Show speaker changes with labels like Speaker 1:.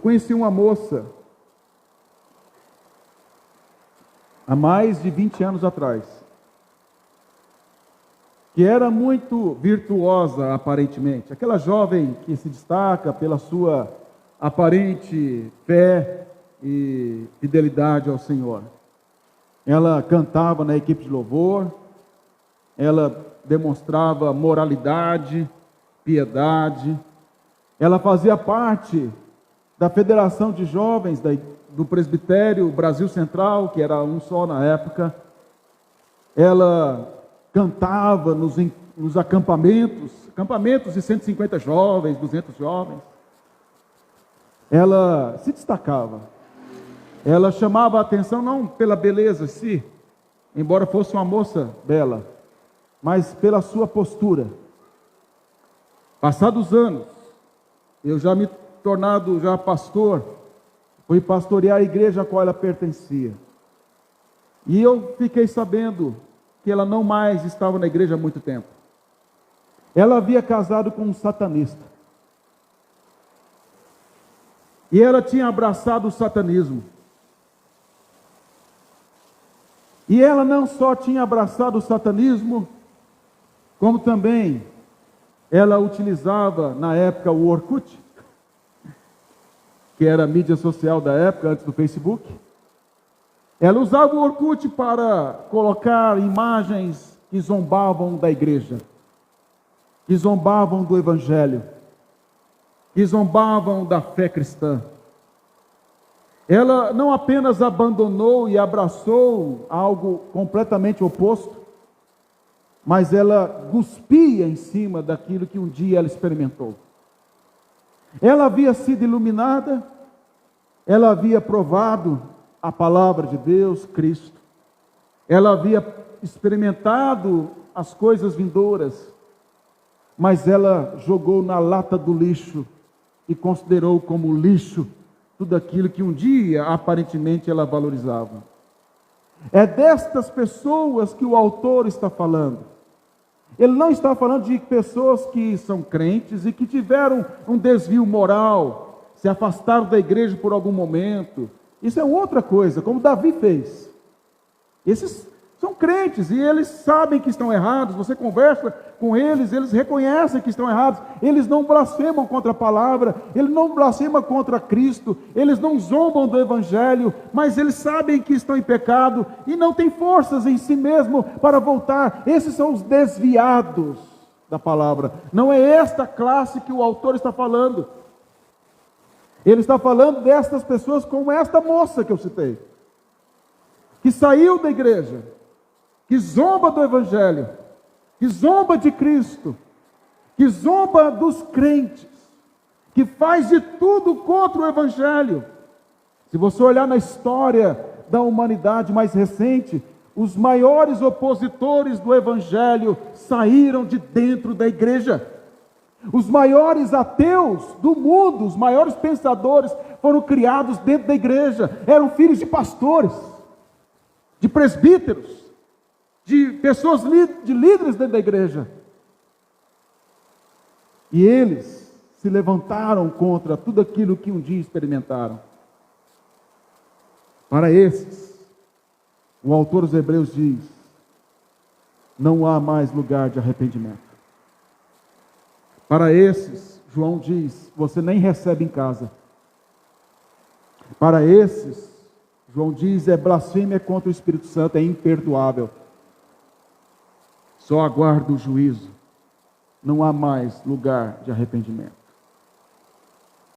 Speaker 1: conheci uma moça, há mais de 20 anos atrás, que era muito virtuosa aparentemente, aquela jovem que se destaca pela sua aparente fé e fidelidade ao Senhor. Ela cantava na equipe de louvor, ela demonstrava moralidade, piedade, ela fazia parte da Federação de Jovens do Presbitério Brasil Central, que era um só na época. Ela cantava nos acampamentos de 150 jovens, 200 jovens. Ela se destacava. Ela chamava a atenção não pela beleza em si, embora fosse uma moça bela, mas pela sua postura. Passados anos, eu já me tornado já pastor, fui pastorear a igreja a qual ela pertencia. E eu fiquei sabendo que ela não mais estava na igreja há muito tempo. Ela havia casado com um satanista. E ela tinha abraçado o satanismo. E ela não só tinha abraçado o satanismo, como também ela utilizava na época o Orkut, que era a mídia social da época, antes do Facebook. Ela usava o Orkut para colocar imagens que zombavam da igreja, que zombavam do Evangelho, que zombavam da fé cristã. Ela não apenas abandonou e abraçou algo completamente oposto, mas ela cuspia em cima daquilo que um dia ela experimentou. Ela havia sido iluminada, ela havia provado a palavra de Deus, Cristo. Ela havia experimentado as coisas vindouras, mas ela jogou na lata do lixo e considerou como lixo tudo aquilo que um dia aparentemente ela valorizava. É destas pessoas que o autor está falando. Ele não está falando de pessoas que são crentes e que tiveram um desvio moral, se afastaram da igreja por algum momento. Isso é outra coisa, como Davi fez. Esses são crentes e eles sabem que estão errados. Você conversa com eles reconhecem que estão errados. Eles não blasfemam contra a palavra, eles não blasfemam contra Cristo, eles não zombam do Evangelho, mas eles sabem que estão em pecado e não têm forças em si mesmo para voltar. Esses são os desviados da palavra. Não é esta classe que o autor está falando. Ele está falando destas pessoas como esta moça que eu citei, que saiu da igreja, que zomba do Evangelho, que zomba de Cristo, que zomba dos crentes, que faz de tudo contra o Evangelho. Se você olhar na história da humanidade mais recente, os maiores opositores do Evangelho saíram de dentro da igreja. Os maiores ateus do mundo, os maiores pensadores, foram criados dentro da igreja. Eram filhos de pastores, de presbíteros, de pessoas, de líderes dentro da igreja. E eles se levantaram contra tudo aquilo que um dia experimentaram. Para esses, o autor dos Hebreus diz: não há mais lugar de arrependimento. Para esses, João diz: você nem recebe em casa. Para esses, João diz: é blasfêmia contra o Espírito Santo, é imperdoável. Só aguarda o juízo. Não há mais lugar de arrependimento.